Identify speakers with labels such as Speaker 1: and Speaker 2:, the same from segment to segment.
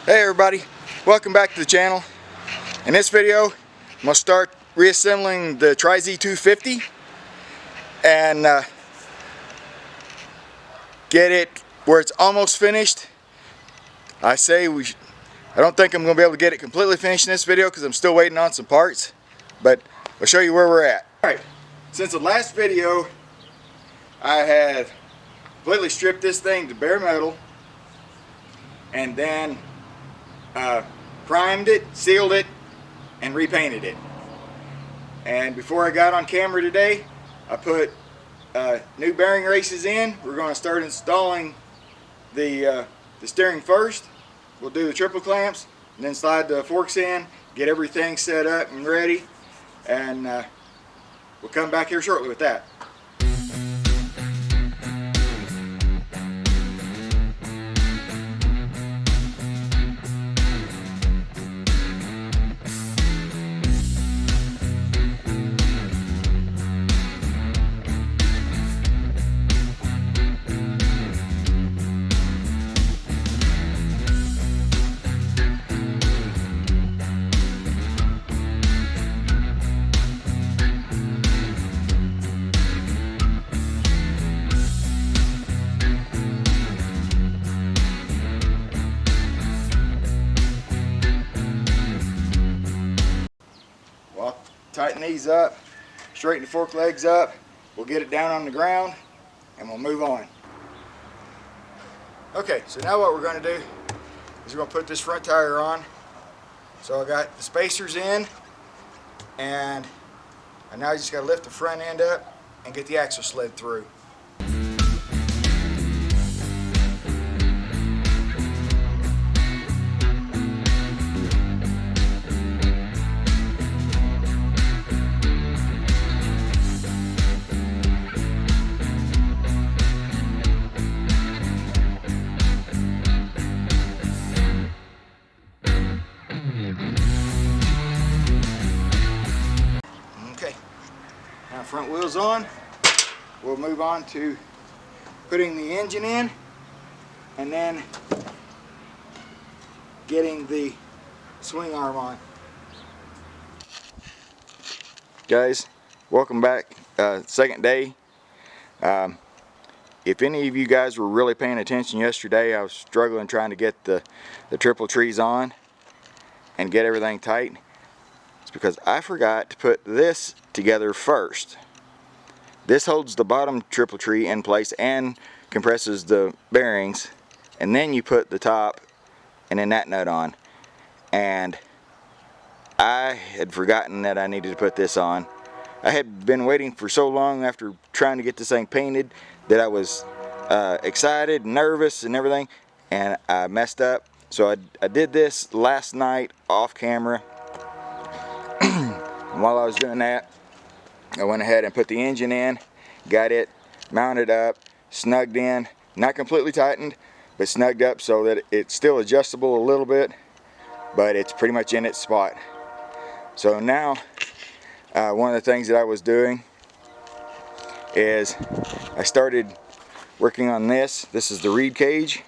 Speaker 1: Hey everybody, welcome back to the channel. In this video, I'm going to start reassembling the Tri-Z250 and get it where it's almost finished. I don't think I'm going to be able to get it completely finished in this video because I'm still waiting on some parts, but I'll show you where we're at. Alright, since the last video, I had completely stripped this thing to bare metal and then primed it, sealed it, and repainted it. And before I got on camera today, I put new bearing races in. We're going to start installing the steering first. We'll do the triple clamps, and then slide the forks in, get everything set up and ready, and we'll come back here shortly with that. Tighten these up, straighten the fork legs up, we'll get it down on the ground, and we'll move on. Okay, so now what we're going to do is we're going to put this front tire on. So I got the spacers in, and now you just got to lift the front end up and get the axle slid through. Now front wheels on, we'll move on to putting the engine in and then getting the swing arm on. Guys, welcome back. Second day. If any of you guys were really paying attention yesterday, I was struggling trying to get the triple trees on and get everything tight. It's because I forgot to put this together first. This holds the bottom triple tree in place and compresses the bearings, and then you put the top and then that nut on. And I had forgotten that I needed to put this on. I had been waiting for so long after trying to get this thing painted that I was excited, nervous and everything, and I messed up. So I did this last night off camera. And while I was doing that, I went ahead and put the engine in, got it mounted up, snugged in, not completely tightened, but snugged up so that it's still adjustable a little bit, but it's pretty much in its spot. So now, one of the things that I was doing is I started working on this. This is the reed cage,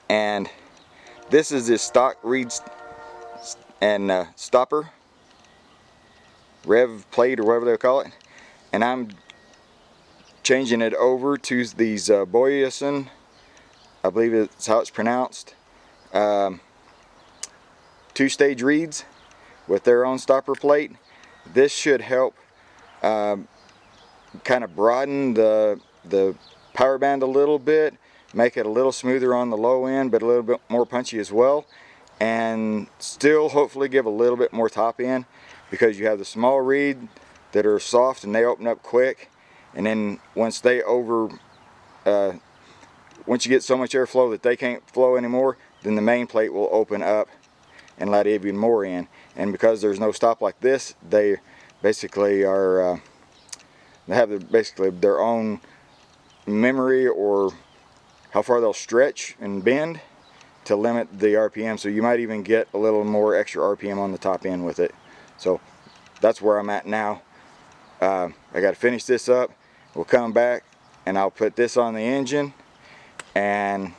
Speaker 1: and this is the stock reed and stopper, rev plate or whatever they call it, and I'm changing it over to these Boyesen, I believe it's how it's pronounced, two-stage reeds with their own stopper plate. This should help kind of broaden the power band a little bit, make it a little smoother on the low end but a little bit more punchy as well, and still hopefully give a little bit more top end, because you have the small reed that are soft and they open up quick, and then once you get so much airflow that they can't flow anymore, then the main plate will open up and let even more in. And because there's no stop like this, they basically are they have basically their own memory or how far they'll stretch and bend to limit the RPM, so you might even get a little more extra RPM on the top end with it. So that's where I'm at now. I got to finish this up. We'll come back and I'll put this on the engine and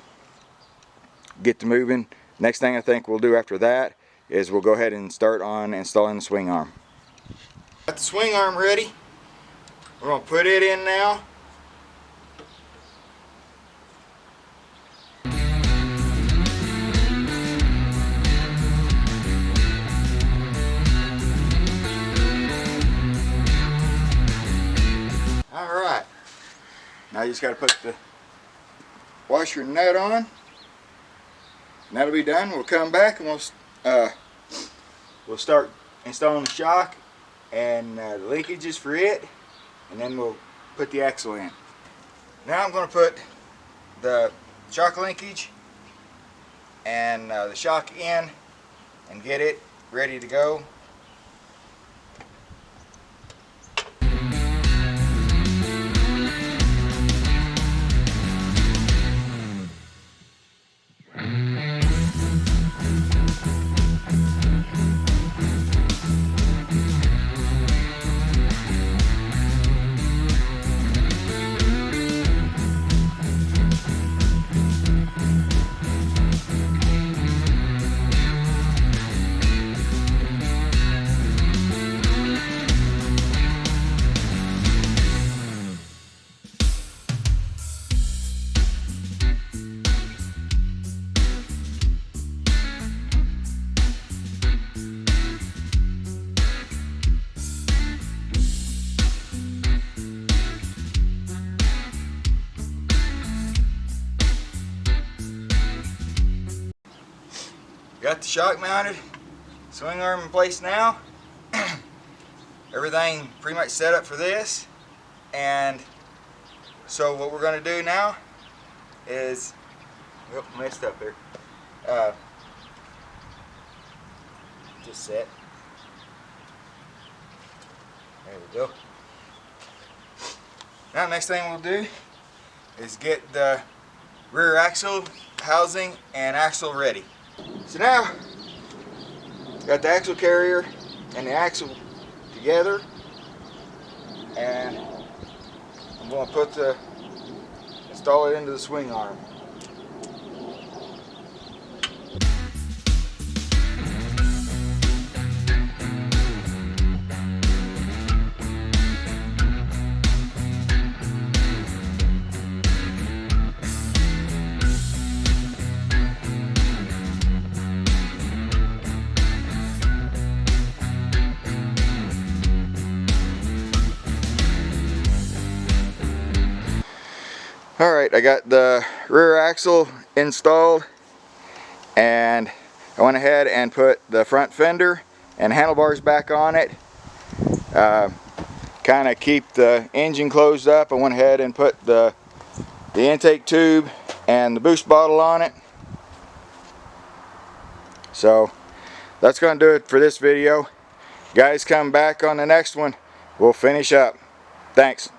Speaker 1: get to moving. Next thing I think we'll do after that is we'll go ahead and start on installing the swing arm. Got the swing arm ready. We're going to put it in now. Alright, now you just got to put the washer and nut on, and that'll be done. We'll come back and we'll start installing the shock and the linkages for it, and then we'll put the axle in. Now I'm going to put the shock linkage and the shock in and get it ready to go. Got the shock mounted, swing arm in place now. Everything pretty much set up for this. And so what we're going to do now is, oh, messed up there. Just set. There we go. Now next thing we'll do is get the rear axle housing and axle ready. So now, got the axle carrier and the axle together, and I'm going to install it into the swing arm. Alright, I got the rear axle installed, and I went ahead and put the front fender and handlebars back on it. Kind of keep the engine closed up. I went ahead and put the intake tube and the boost bottle on it. So that's going to do it for this video. Guys, come back on the next one. We'll finish up. Thanks.